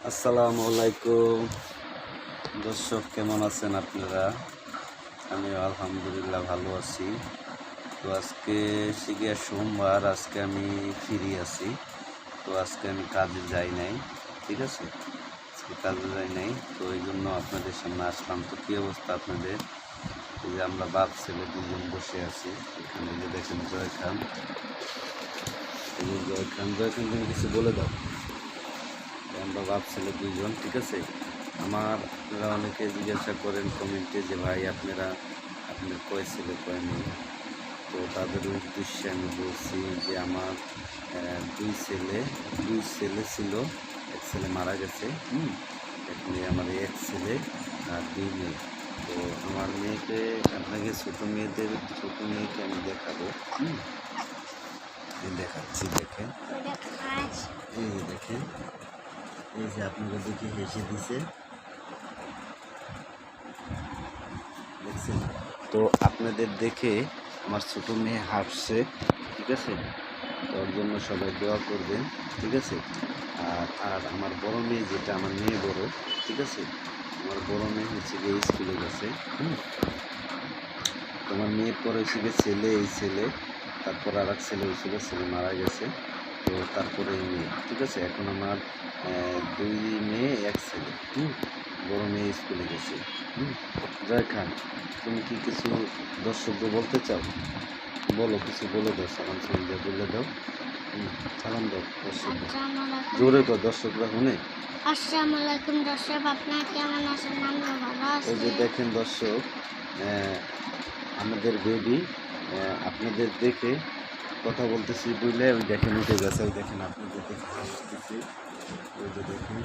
আসসালামু আলাইকুম দর্শক, কেমন আছেন আপনারা? আমি আলহামদুলিল্লাহ ভালো আছি। তো আজকে শিখিয়া সোমবার, আজকে আমি ফ্রি আছি। তো আজকে আমি কাজে যাই নাই, ঠিক আছে, আজকে কাজে যাই নাই। তো এই জন্য আপনাদের সামনে আসলাম। তো কী অবস্থা আপনাদের? এই যে আমরা বাপ ছেলে দুজন বসে আছি এখানে। যে দেখেন জয় খান, এই যে জয় খান, তুমি কিছু বলে দাও। আমরা বাপ ছেলে দুইজন, ঠিক আছে। আপনারা অনেকে জিজ্ঞাসা করেন কমেন্টে যে ভাই আপনার কয় ছেলে কয় মেয়ে। তো তাদের উদ্দেশ্যে আমি বলছি যে আমার দুই ছেলে ছিল, এক ছেলে মারা গেছে। এখন আমার এক ছেলে আর দুই মেয়ে। তো আমার মেয়েকে, আপনাকে ছোটো মেয়েকে আমি দেখাবো। দেখাচ্ছি, দেখেন, এই দেখেন, এই যে আপনাকে দেখে হেসে দিছে, দেখছেন? তো আপনাদের দেখে আমার ছোট মেয়ে হাসছে, ঠিক আছে। তোর জন্য সবাই দোয়া করবেন, ঠিক আছে। আর আমার বড় মেয়ে, যেটা আমার মেয়ে বড়, ঠিক আছে, আমার বড় মেয়ে হচ্ছে গিয়ে স্কুলে গেছে। তোমার মেয়ের পরে হচ্ছে গিয়ে ছেলে, এই ছেলে, তারপর আর এক ছেলে হয়েছিল, ছেলে মারা গেছে। তো তারপরে এই মেয়ে, ঠিক আছে। এখন আমার দুই মেয়ে এক ছেলে। বড় মেয়ে স্কুলে গেছে। জয় খান, তুমি কি কিছু দর্শকদের বলতে চাও? বলো, কিছু বলে দাও, সালাম দিয়ে বলে দাও। সালাম দাও দর্শকদের, জোরে তো, দর্শকরা শুনে। আসসালামু আলাইকুম দর্শক, আপনারা কেমন আছেন? আমি ভালো আছি। এই যে দেখেন দর্শক, আমাদের বেবি আপনাদের দেখে কথা বলতেছি বুঝলে, ওই দেখেন উঠে গেছে, ওই দেখেন আপনাদের দেখে হাসতেছি, ওই যে দেখেন,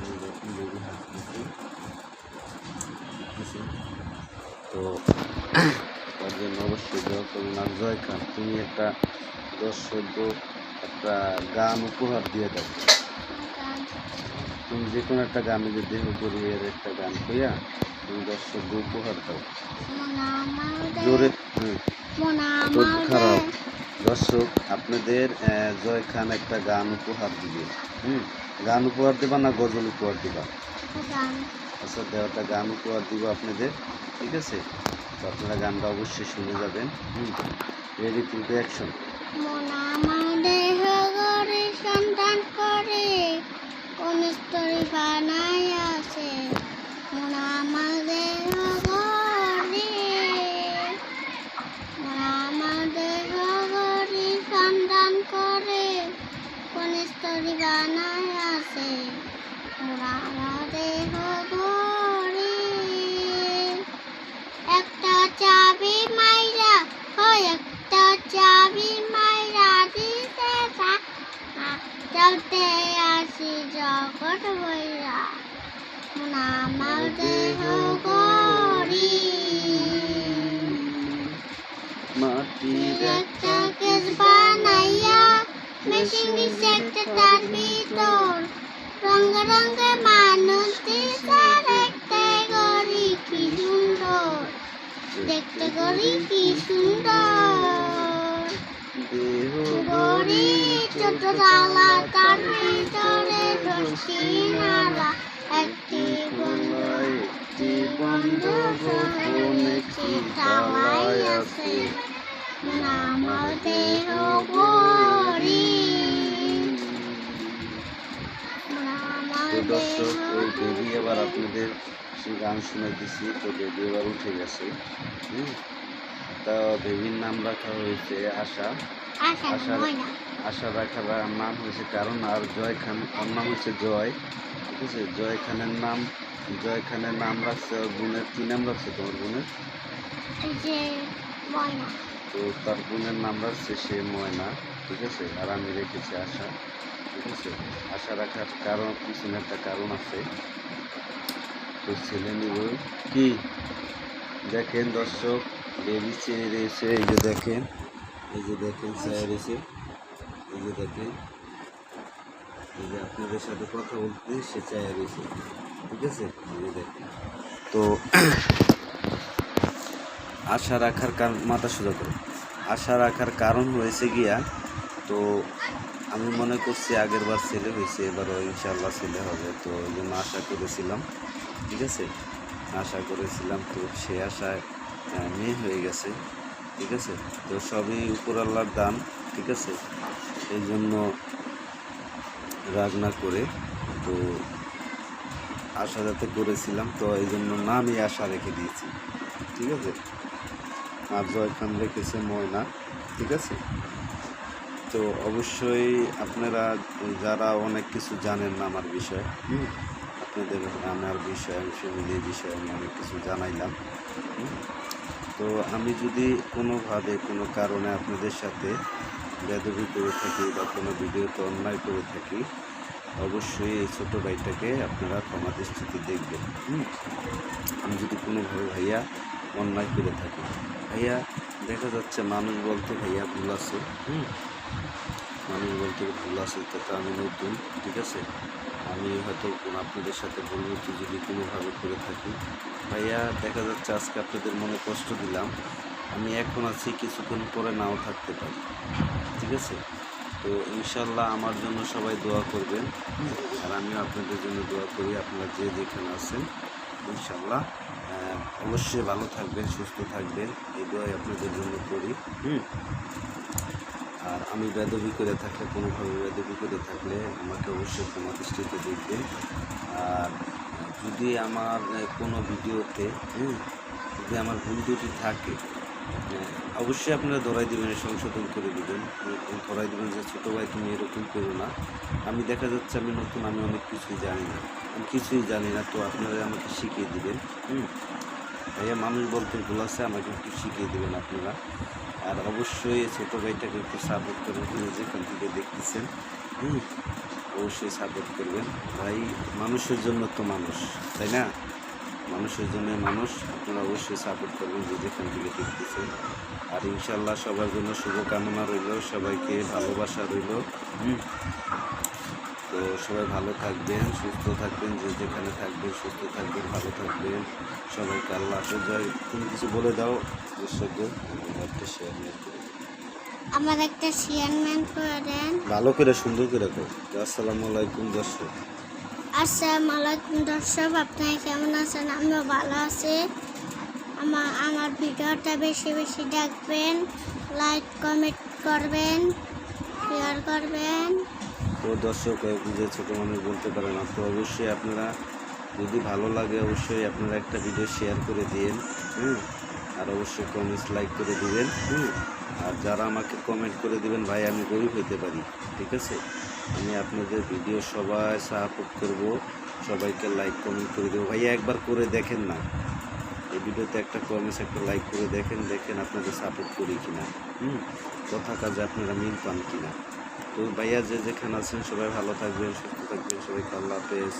ওই দেখেন বেবি হাসতেছি। তো তার জন্য অবশ্যই দোয়া করুন। আর জয় খান, তুমি একটা একটা গান উপহার দিয়ে দাও। তুমি যে কোনো একটা গান, যে দেহ গরিয়ের একটা গান কইয়া তুমি দর্শকদের উপহার দাও জোরে। খুব খারাপ দর্শক, আপনাদের জয় খান একটা গান উপহার দিবে। গান উপহার দেবা না গজল উপহার দিবা? আচ্ছা, দেওয়াটা গান উপহার দিব আপনাদের, ঠিক আছে। তো আপনারা গানটা অবশ্যই শুনে যাবেন। Ready to action. সন্তান করে কোন স্তরে বানায় আছে, মন আমাদের ঘরে, মন আমাদের ঘরে সন্তান করে কোন স্তরে বানায় আছে, মন আমাদের ঘরে। একটা চাবি মাইরা, হয় একটা চাবি মাইরা দিতে চলতে আসি জগৎ বইরা, মন আমার দেহ গড়ি। মাটির একটা কেস বানাইয়া মেশিন দিছে একটা তার ভিতর, রঙে রঙে মানুষ দিছে দেখতে গড়ি কি সুন্দর, দেখতে গড়ি কি সুন্দর। গড়ি ছোট ডালা, তার ভিতরে দশটি নালা, একটি বন্ধু গোপন একটি তালাই আছে, আমার দেহ গড়ি। তো দর্শক, ওই বেবি আবার আপনাদের গান শুনে দিছি। তো বেবি এবার উঠে গেছে। তা বেবির নাম রাখা হয়েছে আশা। আশা রাখার নাম হয়েছে কারণ। আর জয় খান, ওর নাম হচ্ছে জয়, ঠিক আছে। জয় খানের নাম রাখছে ওর বোনের। কি নাম রাখছে তোমার বোনের? তো তার বোনের নাম রাখছে সে ময়না, ঠিক আছে। আর আমি রেখেছি আশা, ঠিক আছে। আশা রাখার কারণ, পিছনে একটা কারণ আছে। তো ছেলে নিব কি, দেখেন দর্শক, বেবি চেয়ে রয়েছে, এই যে দেখেন, চেয়ে রয়েছে, এই যে দেখেন, এই যে আপনাদের সাথে কথা বলতে সে চেয়ে রয়েছে, ঠিক আছে, এই যে দেখেন। তো আশা রাখার কারণ, মাথা সোজা করে, আশা রাখার কারণ হয়েছে গিয়া, তো আমি মনে করছি আগের বার ছেলে হয়েছে, এবারও ইনশাল্লাহ ছেলে হবে, তো ওই জন্য আশা করেছিলাম, ঠিক আছে, আশা করেছিলাম, তো সে আশায় মেয়ে হয়ে গেছে, ঠিক আছে। তো সবই উপর আল্লাহর দান, ঠিক আছে। এই জন্য রাগ না করে, তো আশা যাতে করেছিলাম, তো এই জন্য নামই আশা রেখে দিয়েছি, ঠিক আছে। আর জয় খান রেখেছে ময়না, ঠিক আছে। তো অবশ্যই আপনারা যারা অনেক কিছু জানেন না আমার বিষয়ে, আপনাদের আমার বিষয়ে, ফ্যামিলির বিষয়ে আমি অনেক কিছু জানাইলাম। তো আমি যদি কোনোভাবে কোনো কারণে আপনাদের সাথে বেদবি করে থাকি বা কোনো ভিডিওতে অন্যায় করে থাকি, অবশ্যই এই ছোটো ভাইটাকে আপনারা ক্ষমা দৃষ্টিতে দেখবেন। আমি যদি কোনোভাবে ভাইয়া অন্যায় করে থাকি, ভাইয়া দেখা যাচ্ছে মানুষ বলতে ভাইয়া ভুল আছে, মানুষ বলতে ভুল আছে, তো আমি নতুন, ঠিক আছে। আমি হয়তো আপনাদের সাথে বলবো কি যদি কোনোভাবে করে থাকি, ভাইয়া দেখা যাচ্ছে আজকে আপনাদের মনে কষ্ট দিলাম, আমি এখন আছি, কিছুক্ষণ পরে নাও থাকতে পারি, ঠিক আছে। তো ইনশাল্লাহ আমার জন্য সবাই দোয়া করবেন, আর আমিও আপনাদের জন্য দোয়া করি। আপনারা যে যেখানে আছেন ইনশাল্লাহ অবশ্যই ভালো থাকবেন, সুস্থ থাকবেন, এই দোয়াই আপনাদের জন্য করি। আর আমি বেদবি করে থাকলে, কোনোভাবে বেদবি করে থাকলে আমাকে অবশ্যই ক্ষমা দৃষ্টিতে দেখবেন। আর যদি আমার কোনো ভিডিওতে যদি আমার ভুল ত্রুটি থাকে, অবশ্যই আপনারা ধরাই দেবেন, সংশোধন করে দেবেন, ধরাই দেবেন যে ছোটো ভাই তুমি এরকম করো না। আমি দেখা যাচ্ছে আমি নতুন, আমি অনেক কিছুই জানি না, তো আপনারা আমাকে শিখিয়ে দেবেন। ভাইয়া মানুষ বলতে ভুল আছে, আমাকে একটু শিখিয়ে দেবেন আপনারা। আর অবশ্যই ছোটো ভাইটাকে একটু সাপোর্ট করবেন, তিনি যেখান থেকে দেখতেছেন, অবশ্যই সাপোর্ট করবেন। ভাই মানুষের জন্য তো মানুষ, তাই না, মানুষের জন্য মানুষ, আপনারা অবশ্যই সাপোর্ট করবেন যে যেখান থেকে দেখতেছেন। আর ইনশাল্লাহ সবার জন্য শুভকামনা রইল, সবাইকে ভালোবাসা রইল। তো সবাই ভালো থাকবেন, সুস্থ থাকবেন, যে যেখানে থাকবেন সুস্থ থাকবেন, ভালো থাকবেন, সবাইকে আল্লাহ হাফেজ। জয়, তুমি কিছু বলে দাও দর্শকদের, একটা শেয়ার করে আমার একটা শেয়ারম্যান করে দেন। ভালো করে সুন্দর করে দাও। আসসালামু আলাইকুম দর্শক। আসসালামু আলাইকুম দর্শক, আপনারা কেমন আছেন? আমিও ভালো আছি। আমার ভিডিওটা বেশি বেশি দেখবেন, লাইক কমেন্ট করবেন, শেয়ার করবেন। তো দর্শক যে ছোটো মানুষ বলতে পারে না, তো অবশ্যই আপনারা যদি ভালো লাগে অবশ্যই আপনারা একটা ভিডিও শেয়ার করে দিন, আর অবশ্যই কমেন্টস লাইক করে দিবেন। আর যারা আমাকে কমেন্ট করে দিবেন, ভাই আমি গরিব হইতে পারি, ঠিক আছে, আমি আপনাদের ভিডিও সবাই সাপোর্ট করব, সবাইকে লাইক কমেন্ট করে দেবো। ভাইয়া একবার করে দেখেন না, এই ভিডিওতে একটা কমেন্টস একটা লাইক করে দেখেন আপনাদের সাপোর্ট করি কিনা, কথা কাজে আপনারা মিল পান কিনা। তো ভাইয়া যে যেখানে আছেন সবাই ভালো থাকবেন, সুস্থ থাকবেন, সবাইকে আল্লাহ হাফেজ।